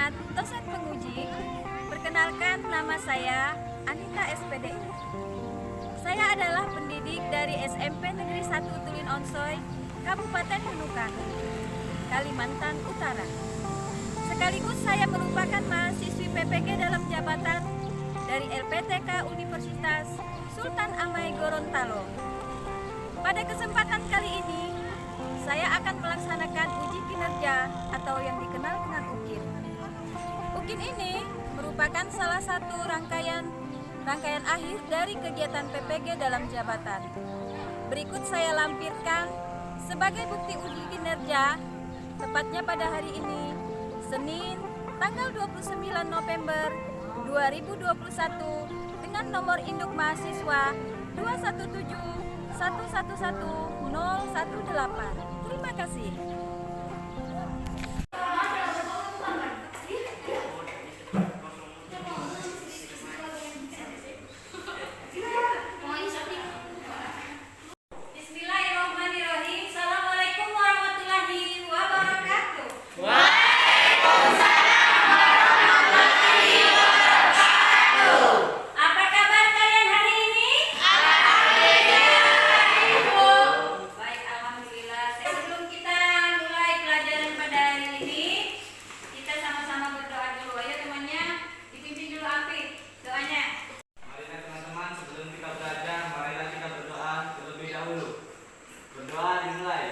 Selamat dosen penguji. Perkenalkan, nama saya Anita SPDI. Saya adalah pendidik dari SMP Negeri 1 Tulin Onsoy, Kabupaten Nunukan, Kalimantan Utara. Sekaligus saya merupakan mahasiswi PPG dalam jabatan dari LPTK Universitas Sultan Amai Gorontalo. Pada kesempatan kali ini, saya akan melaksanakan uji kinerja atau yang dikenal dengan UKIN. UKIN ini merupakan salah satu rangkaian akhir dari kegiatan PPG dalam jabatan. Berikut saya lampirkan sebagai bukti uji kinerja, tepatnya pada hari ini, Senin, tanggal 29 November 2021, dengan nomor induk mahasiswa 217111018. Terima kasih. Bismillahirrahmanirrahim. Assalamualaikum warahmatullahi wabarakatuh. Apa kabar kalian hari ini? Baik, alhamdulillah. Sebelum kita mulai pelajaran pada hari ini, kita sama-sama berdoa dulu. Ayo temannya, dipimpin dulu Afif doanya. Marilah teman-teman, sebelum kita belajar, marilah kita berdoa terlebih dahulu. Berdoa dimulai.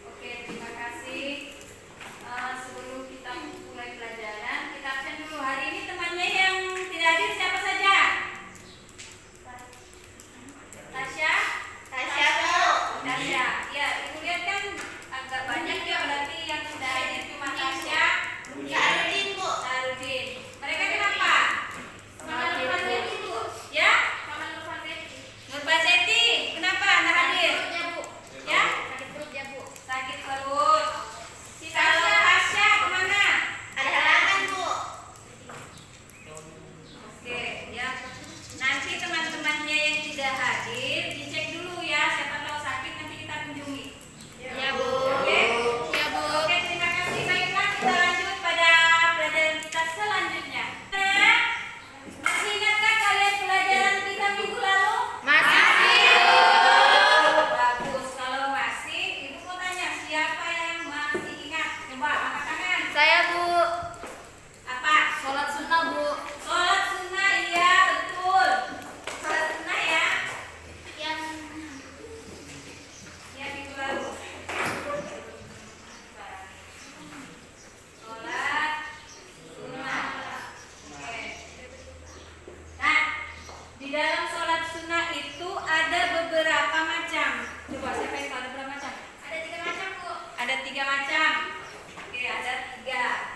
Oke, terima kasih. Sebelum kita mulai pelajaran, kita absen dulu. Hari ini temannya yang tidak hadir siapa saja? Tasya? Tasya. Ya, ibu lihat kan agak banyak ya, berarti yang sudah hadir cuma Tasya, Sarudin. Mereka kenapa? Ya? Nurbazeti, kenapa anda hadir? Ya? Sakit perut. Si Tasya kemana? Oke, ya. Nanti teman-temannya yang tidak hadir dicek dulu ya, siapa tahu sakit nanti kita kunjungi. Oke? Oke, terima kasih. Baiklah, kita lanjut pada pelajaran kita selanjutnya. Masih ingatkah kalian pelajaran kita minggu lalu? Bagus. Kalau masih, ibu mau tanya siapa yang masih ingat? Coba angkat tangan. Saya Bu, Apa? sholat sunnah Bu. Sholat sunnah, iya betul. Sholat sunnah ya. Yang Ya minggu lalu. Sholat sunnah. Oke. Nah, di dalam sholat sunnah itu ada beberapa macam. Coba siapa yang tahu ada berapa macam? ada 3 macam Bu. Ada 3 macam. Oke, ada 3.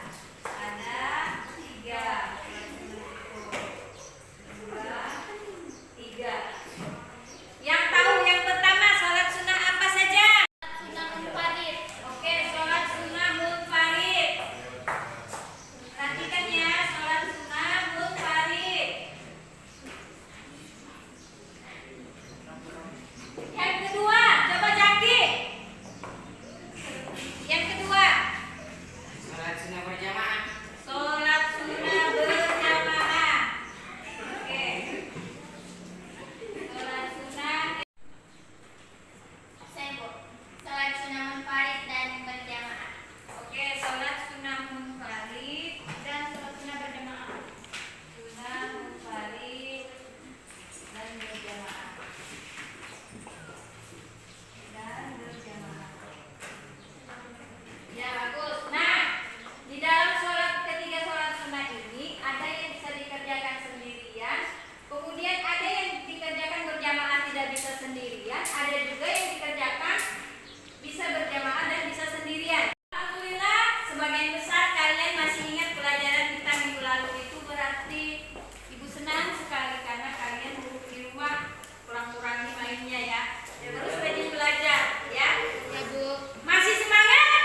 pasti Ibu senang sekali karena kalian di rumah kurang-kurangi mainnya ya. Terus rajin belajar ya. Ya, Bu. Masih semangat?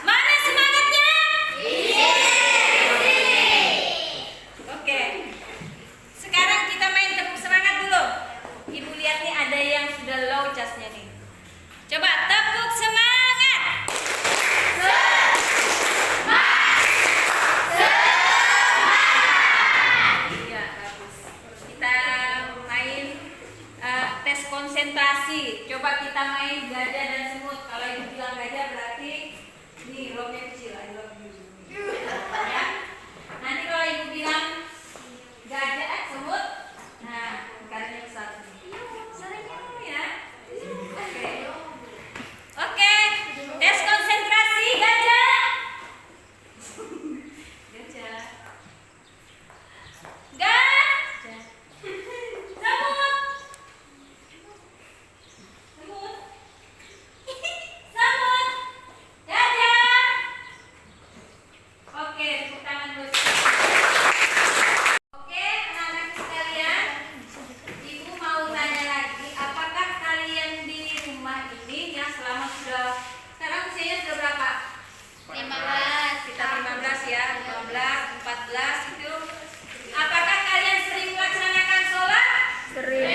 Mana semangatnya? Oke. Sekarang kita main tepuk semangat dulu. Ibu lihat nih ada yang sudah low charge-nya nih. Coba tepuk semangat. Iya, bagus. Kita main tes konsentrasi. Coba kita main gajah dan semut. Kalau ibu bilang gajah berarti nih love-nya kecil, I love you. Ya. Nanti kalau ibu bilang gajah semut, nah ikannya besar. Seringnya ya. Oke. Oke. Tes konsentrasi gajah. Gajah. Gajah. Semut. Semut. Semut. Gajah. Oke, tepuk tangan dulu. Oke, anak-anak sekalian, Ibu mau tanya lagi, apakah kalian di rumah ini yang selama sekarang usianya sudah berapa? 15. Kita 15 ya, 15, 14 itu. Apakah kalian sering melaksanakan sholat? Sering.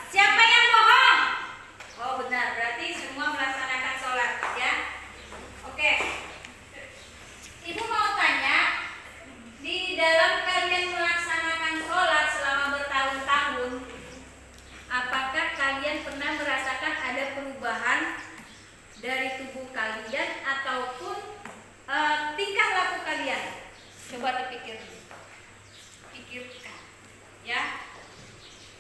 Siapa yang bohong? Oh benar, berarti semua melaksanakan sholat ya. Oke. Ibu mau tanya, di dalam kalian melaksanakan sholat selama bertahun-tahun, apakah kalian pernah merasakan ada perubahan dari tubuh kalian ataupun tingkah laku kalian? Coba dipikir, pikirkan, ya.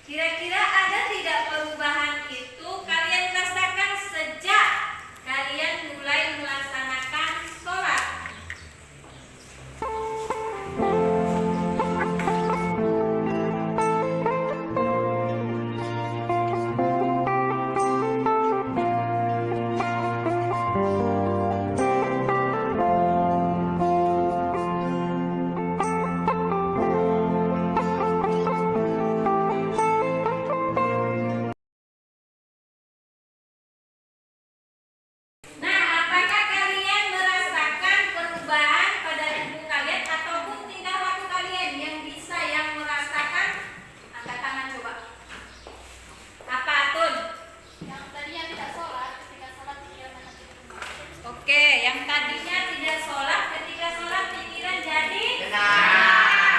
Kira-kira ada tidak perubahan itu kalian rasakan sejak kalian mulai melaksanakan sholat? Nah, apakah kalian merasakan perubahan pada tubuh kalian ataupun tingkah laku kalian? Yang bisa yang merasakan, angkat tangan coba. Apa Atun? Yang tadinya tidak sholat, ketika sholat pikiran anak itu. Oke, yang tadinya tidak sholat, ketika sholat pikiran jadi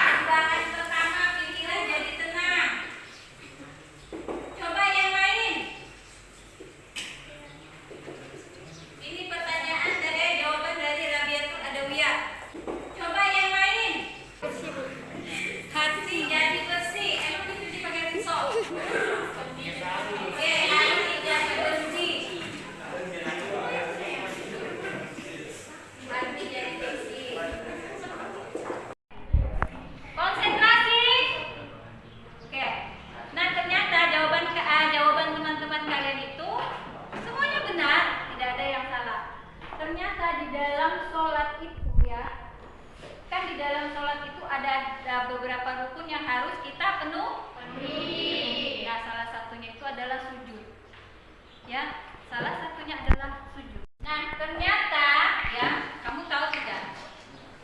perubahan pertama, pikiran jadi tenang. Coba yang lain. Ini pertanyaan jawaban dari Rabiatul Adawiyah. Coba yang lain. Hati jadi bersih. Emang dicuci pakai risol? Oke, hati jadi bersih. Hati jadi bersih. Konsentrasi. Oke. Nah, ternyata jawaban teman-teman kalian itu semuanya benar, tidak ada yang salah. Ternyata di dalam sholat itu ya, kan di dalam sholat itu ada beberapa rukun yang harus kita penuhi. Nah, salah satunya itu adalah sujud. Ya, salah satunya adalah sujud. Nah, ternyata ya, kamu tahu tidak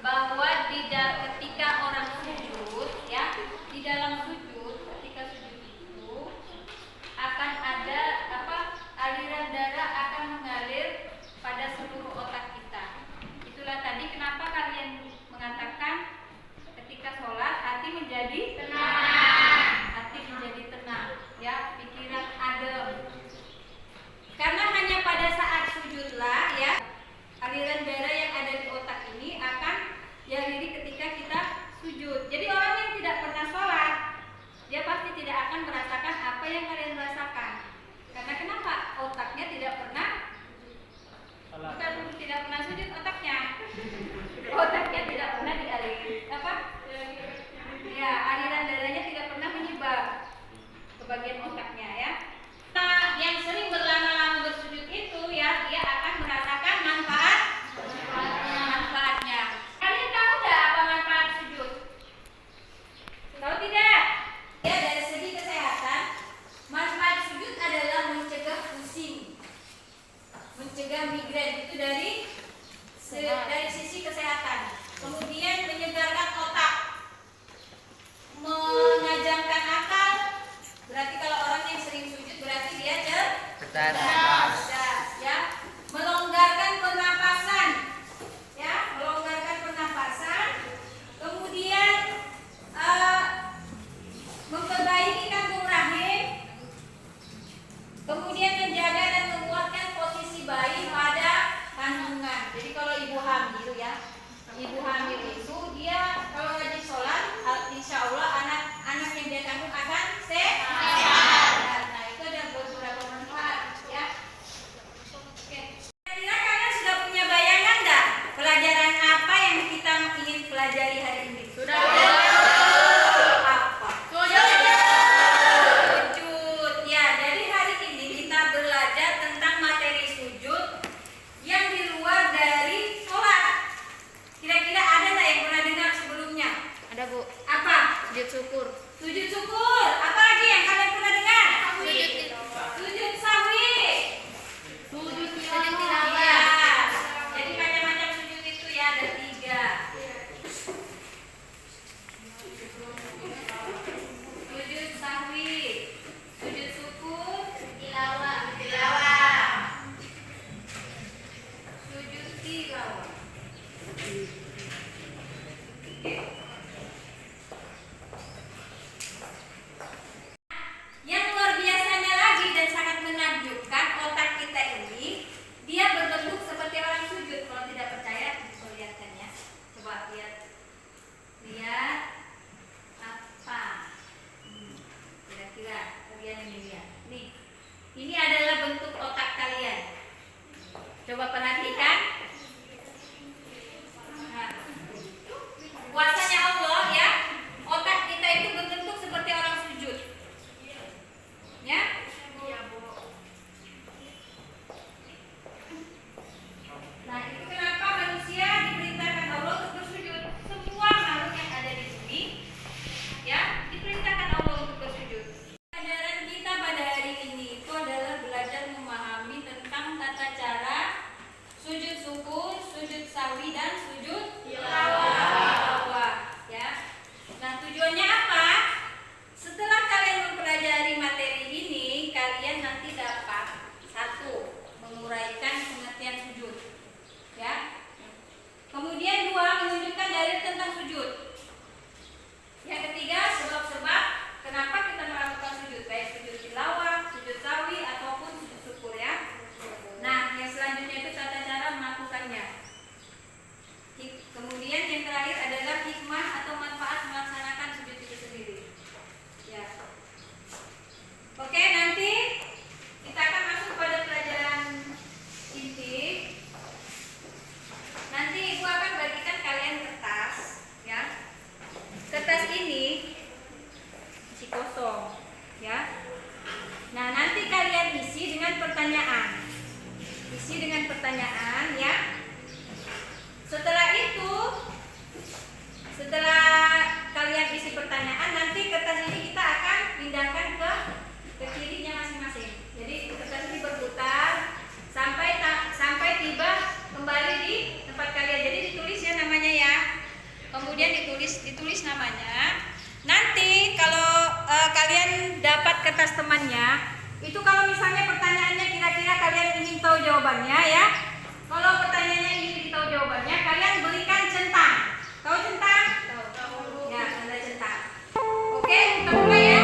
bahwa ketika orang sujud ya, di dalam sujud, ketika sujud itu akan ada aliran darah akan mengalir pada seluruh otak kita. Itulah tadi kenapa kalian mengatakan ketika sholat hati menjadi tenang. Hati menjadi tenang, ya, pikiran adem. Karena hanya pada saat sujudlah ya, aliran darah yang ada di otak ini akan dialiri ketika kita sujud. Jadi orang yang tidak pernah sholat, dia pasti tidak akan merasakan apa yang kalian rasakan. Karena kenapa? Otaknya tidak pernah bukan tidak pernah sujud otaknya. Otaknya tidak pernah dialiri ya, aliran darahnya tidak pernah menyebar ke bagian otaknya ya. Nah, yang sering berlama-lama bersujud itu ya, dia akan merasakan manfaatnya. Kalian dari sisi kesehatan. Kemudian menyegarkan otak, menajamkan akal. Berarti kalau orang yang sering sujud berarti dia cerdas, ya. Melonggarkan pernapasan, ya, melonggarkan pernapasan. Kemudian memperbaiki kandung rahim. Kemudian menjaga dan menguatkan posisi bayi pada kandungan. Jadi kalau ibu hamil, ya, ibu hamil itu dia kalau rajin sholat, insya Allah anak yang dia kandung akan sehat. Nah, itu ada beberapa manfaat, ya. Oke. Kira-kira kalian sudah punya bayangan nggak pelajaran apa yang kita ingin pelajari hari ini? Sudah. Apa? Sujud. Ya, jadi hari ini kita belajar tentang materi sujud yang di luar dari sholat. Kira-kira ada nggak yang pernah dengar sebelumnya? Ada, Bu. Apa? Sujud syukur. Sujud syukur. Apa lagi yang kalian pernah dengar? Sujud sahwi. Sujud Iya. tilawah. Jadi macam-macam sujud itu ya, ada 3. Sujud sahwi, sujud syukur, Tilawah. sujud tilawah. Yang luar biasanya lagi dan sangat menakjubkan, otak kita ini dia berbentuk seperti orang sujud. Kalau tidak percaya, perlihatkan ya. Coba lihat apa? Kira-kira kalian ini lihat. Nih, ini adalah bentuk otak kalian. Coba perhatikan. Nah, kuasanya Allah, ya, otak kita itu berbentuk seperti orang sujud. Ya? Nah, itu kenapa manusia diperintahkan Allah untuk bersujud. Semua makhluk yang ada di sini, ya, diperintahkan Allah untuk bersujud. Pelajaran kita pada hari ini itu adalah belajar memahami tentang tata cara sujud syukur, sujud sahwi, dan sujud tilawah. Ya. Nah, tujuannya apa? Setelah kalian mempelajari materi ini, kalian nanti dapat 1. Menguraikan pengertian sujud, ya. Kemudian 2. Menunjukkan dalil tentang sujud. Yang ketiga, sebab-sebab kenapa kita melakukan sujud, baik sujud tilawah, sujud sahwi, ataupun sujud syukur, ya. Nah, yang selanjutnya itu tata cara melakukannya. Kemudian yang terakhir adalah hikmah atau manfaat melaksanakan sujud itu sendiri. Ya. Oke, nanti kita akan masuk pada pelajaran inti. Nanti Ibu akan bagikan kalian kertas, ya. Kertas ini masih kosong, ya. Nah, nanti kalian isi dengan pertanyaan. Isi dengan pertanyaan, ya. Setelah itu, setelah kalian isi pertanyaan, nanti kertas ini kita akan pindahkan ke kirinya masing-masing. Jadi kertas ini berputar sampai tiba kembali di tempat kalian. Jadi ditulis ya namanya, ya. Kemudian ditulis namanya. Nanti kalau kalian dapat kertas temannya, itu kalau misalnya pertanyaannya kira-kira kalian ingin tahu jawabannya, ya. Kalau pertanyaannya ingin tahu jawabannya, kalian berikan centang. Tahu centang? Tahu. Ya, tanda centang. Oke, kita mulai, ya.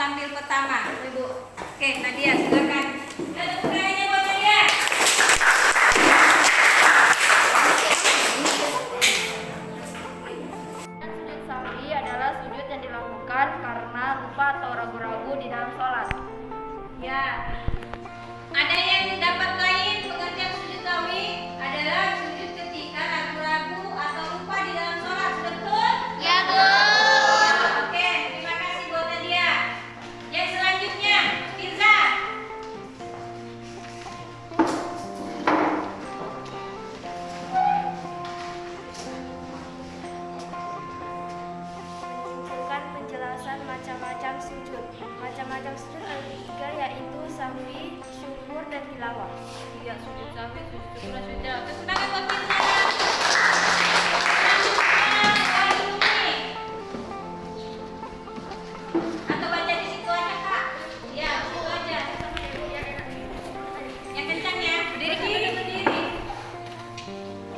tampil pertama, Ibu. Oke, Nadia silakan. Dan tepuk tangannya buat Nadia. Sujud sahwi adalah sujud yang dilakukan karena lupa atau ragu-ragu di dalam sholat. Ya. Ada yang dapat lain pengertian sujud sahwi adalah sujud ketika ragu-ragu atau lupa di dalam sholat, betul? Ya, Bu. Oke, terima kasih buat Nadia. Yang selanjutnya, Firza. Menunjukkan penjelasan macam-macam sujud. Macam-macam sujud ada 3, yaitu sahwi, syukur, dan tilawah. Iya, sujud sahwi, sujud syukur, dan sujud tilawah. Tepuk tangan buat Firza. Selanjutnya, Wahyuni. Atau baca di situ aja, Kak. Iya, situ aja. Yang kencang ya. Berdiri.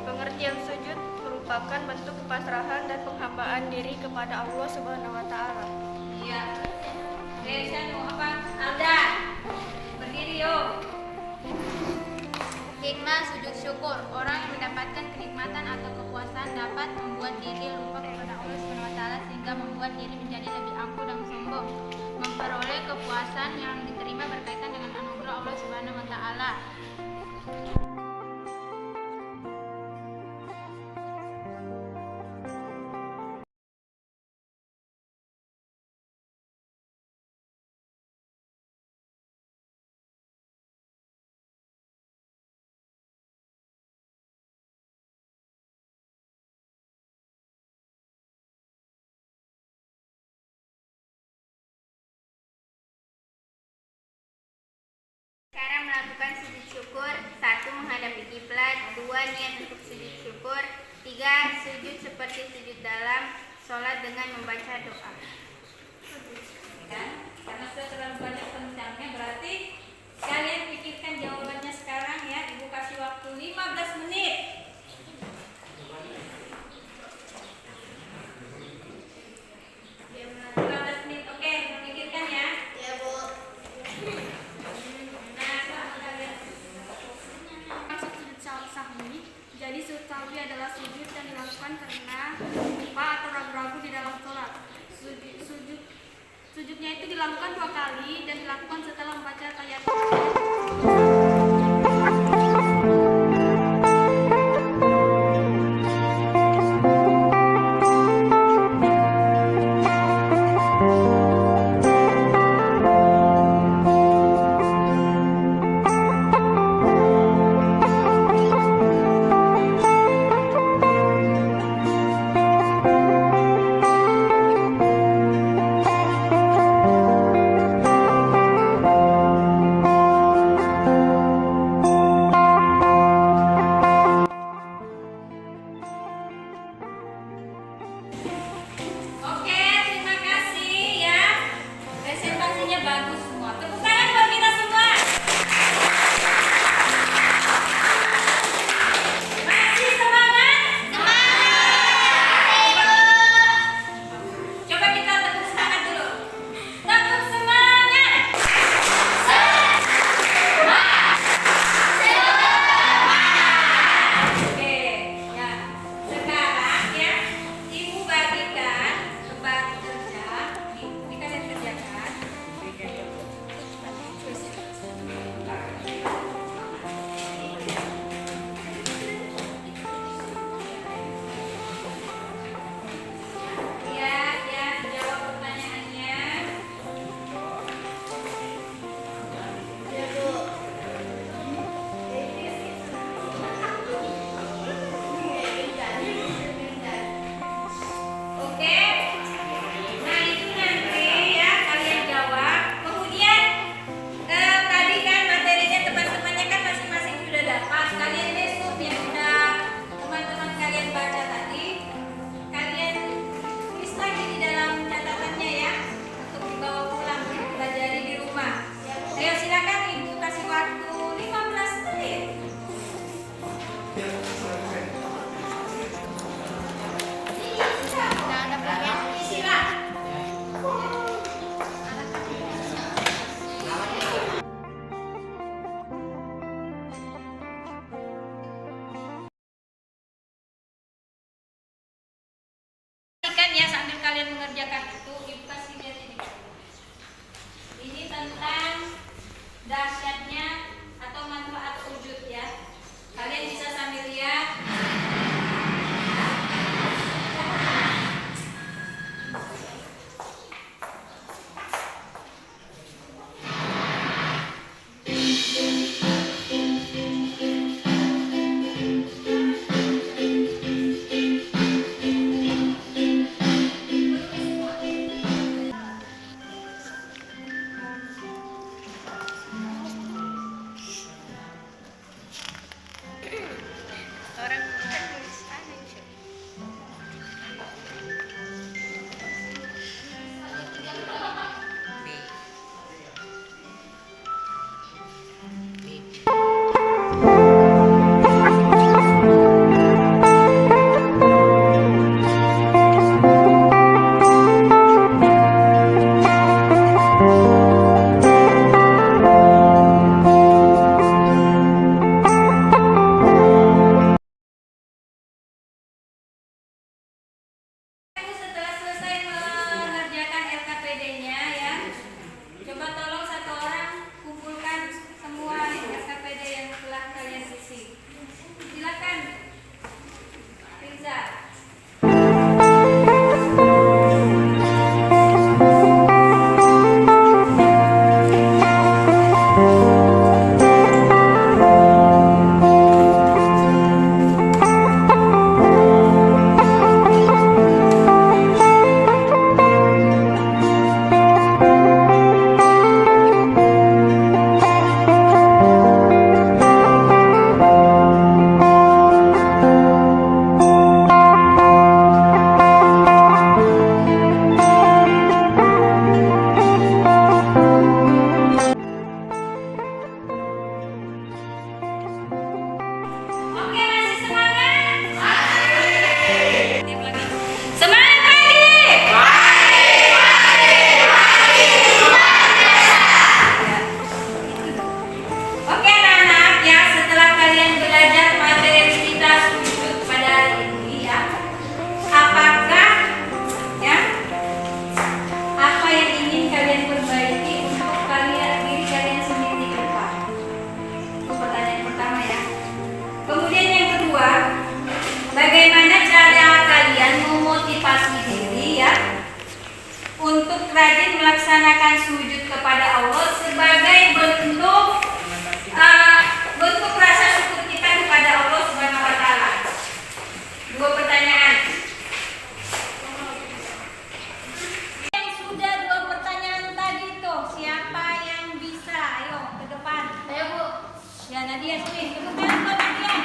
Pengertian sujud merupakan bentuk kepasrahan dan penghambaan diri kepada Allah Subhanahu wa Ta'ala. Iya. Oke, Syanu apa? Alda. Berdiri yuk. Hikmah sujud syukur. Orang yang mendapatkan kenikmatan atau kepuasan dapat membuat diri lupa kepada Allah SWT sehingga membuat diri menjadi lebih angkuh dan sombong. Memperoleh kepuasan yang diterima berkaitan dengan anugerah Allah SWT. Cara melakukan sujud syukur: 1. Menghadapi kiblat. 2. Niat untuk sujud syukur. 3. Sujud seperti sujud dalam sholat dengan membaca doa. Kan? Karena sudah terlalu banyak tentangnya, berarti kalian pikirkan jawabannya sekarang ya. Ibu kasih waktu 15 menit. Oke, pikirkan ya. Ya, Bu. Maksud sujud sahwi. Jadi sujud sahwi adalah sujud yang dilakukan karena lupa atau ragu-ragu di dalam sholat. Sujudnya itu dilakukan 2 kali dan dilakukan setelah membaca ayat. Oke, terima kasih ya. Presentasinya bagus semua. Tepuk tangan buat kita semua. Masih semangat? Coba kita tepuk semangat dulu. Tepuk semangat. Oke, ya. Sekarang ya, Ibu bagikan tempat kerja. Ini kalian kerjakan. mengerjakan itu, Ibu kasih lihat ini. Ini tentang dahsyatnya atau manfaat sujud ya. Kalian bisa sambil lihat. Orang kan nulis aneh. Setelah selesai mengerjakan LKPD-nya ya, coba tolong satu orang kumpulkan semua LKPD yang telah kalian isi. Silakan, Riza. Oke, masih semangat? Tiap lagi. Semangat pagi! Oke anak-anak ya, setelah kalian belajar materi kita sujud pada hari ini ya, apakah ya apa yang ingin kalian perbaiki untuk kalian diri kalian sendiri ke depan? Itu pertanyaan pertama ya. Kemudian yang kedua, bagaimana cara kalian memotivasi diri ya untuk rajin melaksanakan sujud kepada Allah sebagai bentuk rasa syukur kita kepada Allah Subhanahu wa taala. Dua pertanyaan. Yang sudah dua pertanyaan tadi tuh, siapa yang bisa? Ayo ke depan. Ayo Bu. Ya Nadia sini, tepuk tangan buat Nadia.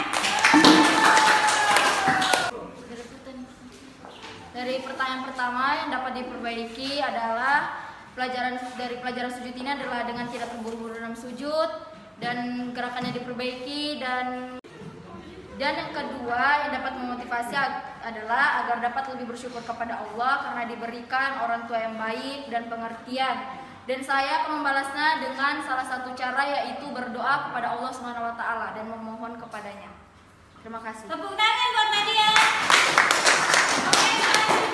Dari pertanyaan pertama yang dapat diperbaiki adalah pelajaran sujud ini adalah dengan tidak terburu-buru dalam sujud dan gerakannya diperbaiki, dan yang kedua yang dapat memotivasi adalah agar dapat lebih bersyukur kepada Allah karena diberikan orang tua yang baik dan pengertian. Dan saya akan membalasnya dengan salah satu cara, yaitu berdoa kepada Allah Subhanahu wa taala dan memohon kepadanya. Terima kasih. Tepuk tangan buat Nadia. Oke,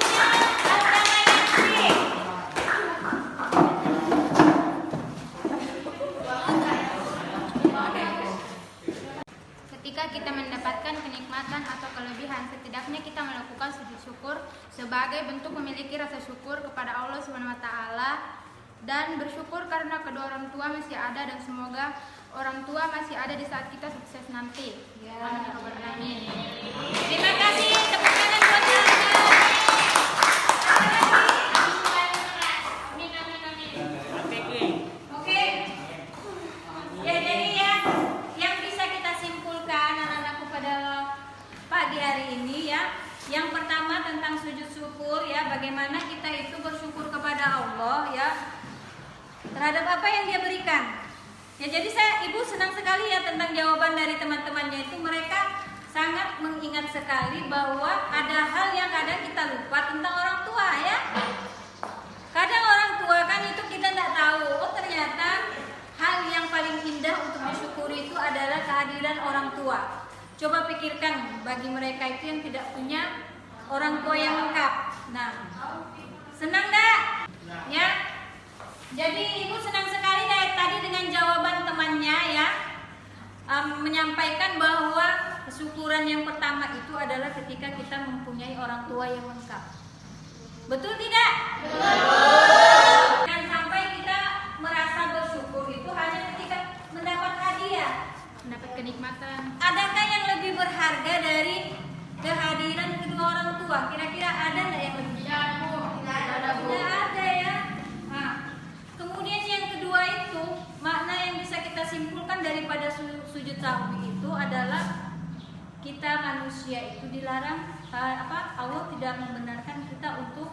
selanjutnya ada Mayatri. Ketika kita mendapatkan kenikmatan atau kelebihan, setidaknya kita melakukan sujud syukur sebagai bentuk memiliki rasa syukur kepada Allah Subhanahu wa taala dan bersyukur karena kedua orang tua masih ada, dan semoga orang tua masih ada di saat kita sukses nanti. Amin ya rabbal alamin. Terima kasih, tepuk tangan buat Nadia. Oke. Ya, jadi ya yang bisa kita simpulkan anak-anakku pada pagi hari ini ya. Yang pertama tentang sujud syukur ya, bagaimana kita itu bersyukur kepada Allah ya terhadap apa yang Dia berikan. Ya, jadi Ibu senang sekali ya tentang jawaban dari teman-temannya itu. Mereka sangat mengingat sekali bahwa ada hal yang kadang kita lupa tentang orang tua ya. Kadang orang tua kan itu kita tidak tahu, oh ternyata hal yang paling indah untuk disyukuri itu adalah kehadiran orang tua. Coba pikirkan bagi mereka itu yang tidak punya orang tua yang lengkap. Nah, Senang enggak? Ya. Jadi Ibu senang sekali dari tadi dengan jawaban temannya ya. Menyampaikan bahwa kesyukuran yang pertama itu adalah ketika kita mempunyai orang tua yang lengkap. Betul tidak? Betul. Dan sampai kita merasa bersyukur itu hanya ketika mendapat hadiah, mendapat kenikmatan. Adakah yang lebih berharga dari kehadiran kedua orang tua? Kira-kira ada nggak yang lebih? Tidak ada ya. Nah, kemudian yang kedua itu makna yang bisa kita simpulkan daripada sujud sahwi itu adalah kita manusia itu dilarang Allah tidak membenarkan kita untuk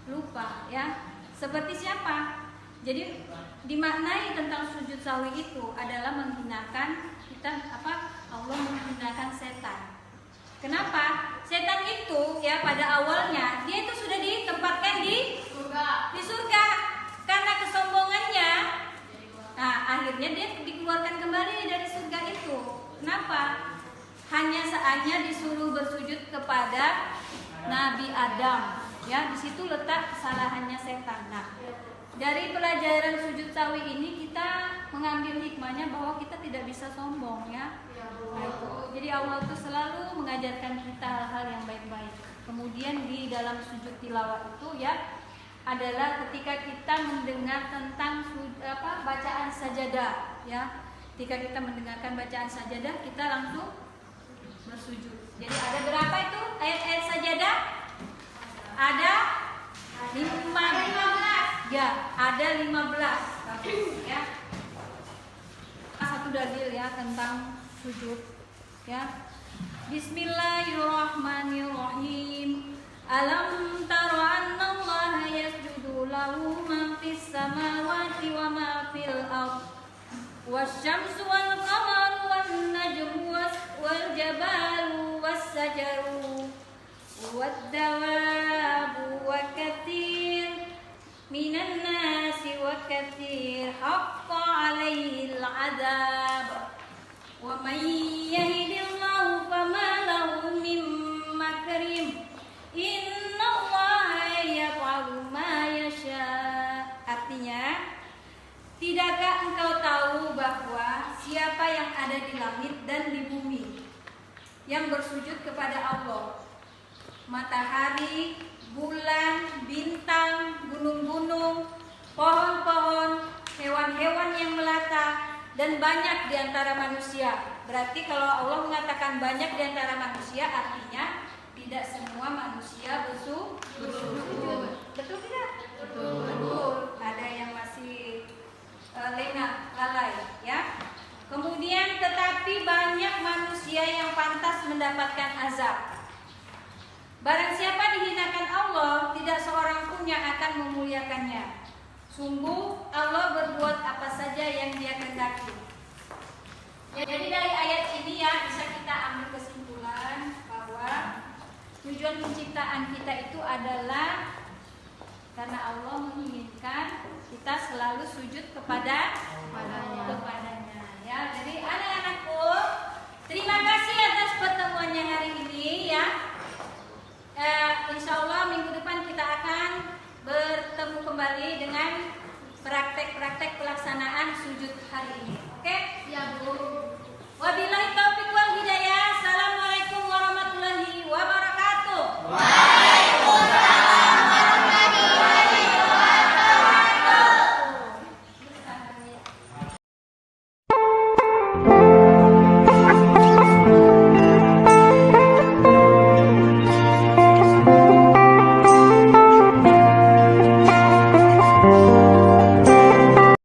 lupa ya. Seperti siapa? Jadi dimaknai tentang sujud sahwi itu adalah menghinakan kita Allah menghinakan setan. Kenapa? Setan itu ya pada awalnya dia itu sudah ditempatkan di surga karena kesombongannya. Nah, akhirnya dia dikeluarkan kembali dari surga itu. Kenapa? Hanya disuruh bersujud kepada Nabi Adam. Ya, di situ letak kesalahannya setan. Nah, dari pelajaran sujud sahwi ini kita mengambil hikmahnya bahwa kita tidak bisa sombong ya. Nah, itu. Jadi Allah itu selalu mengajarkan kita hal-hal yang baik-baik. Kemudian di dalam sujud tilawah itu ya adalah ketika kita mendengar tentang bacaan sajadah ya. Ketika kita mendengarkan bacaan sajadah kita langsung bersujud. Jadi ada berapa itu ayat-ayat sajadah? Ada 15. Ya, ada 15. Ya. Satu dalil ya tentang sujud ya. Bismillahirrahmanirrahim. Alam tara anna Allah yasjudu lahu ma fis samawati wa ma fil ardh wasyamsu wal qamaru wan najmu wal jabalu was sajaru wad dawabu wa katsir minan nasi wa katsir haqqa alaihi al adab wa may yahdillahu fama lahu min makrim innallaha yaf'alu ma yasha. Artinya, tidakkah engkau tahu bahwa siapa yang ada di langit dan di bumi yang bersujud kepada Allah? Matahari, bulan, bintang, gunung-gunung, pohon-pohon, hewan-hewan yang melata, dan banyak di antara manusia. Berarti kalau Allah mengatakan banyak di antara manusia, artinya tidak semua manusia bersujud. Betul tidak? Betul. Ada yang masih lengah, lalai, ya. Kemudian tetapi banyak manusia yang pantas mendapatkan azab. Barang siapa dihinakan Allah, tidak seorang pun yang akan memuliakannya. Sungguh Allah berbuat apa saja yang Dia kehendaki. Jadi dari ayat ini ya bisa kita ambil kesimpulan bahwa tujuan penciptaan kita itu adalah karena Allah menginginkan kita selalu sujud kepadanya. Ya, jadi anak-anakku, terima kasih atas pertemuannya hari ini ya. Insya Allah minggu depan kita akan bertemu kembali dengan praktik